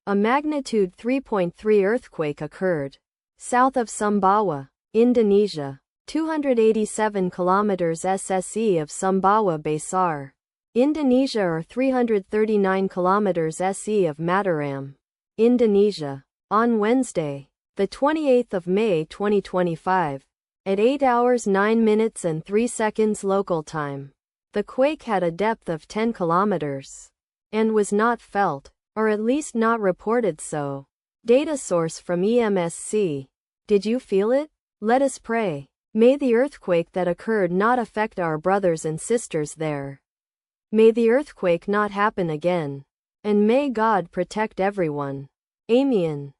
A magnitude 3.3 earthquake occurred south of Sumbawa, Indonesia, 287 kilometers SSE of Sumbawa Besar, Indonesia, or 339 kilometers SE of Mataram, Indonesia, on Wednesday, the 28th of May 2025, at 8 hours 9 minutes and 3 seconds local time. The quake had a depth of 10 kilometers and was not felt, or at least not reported so. Data source from EMSC. Did you feel it? Let us pray. May the earthquake that occurred not affect our brothers and sisters there. May the earthquake not happen again. And may God protect everyone. Amen.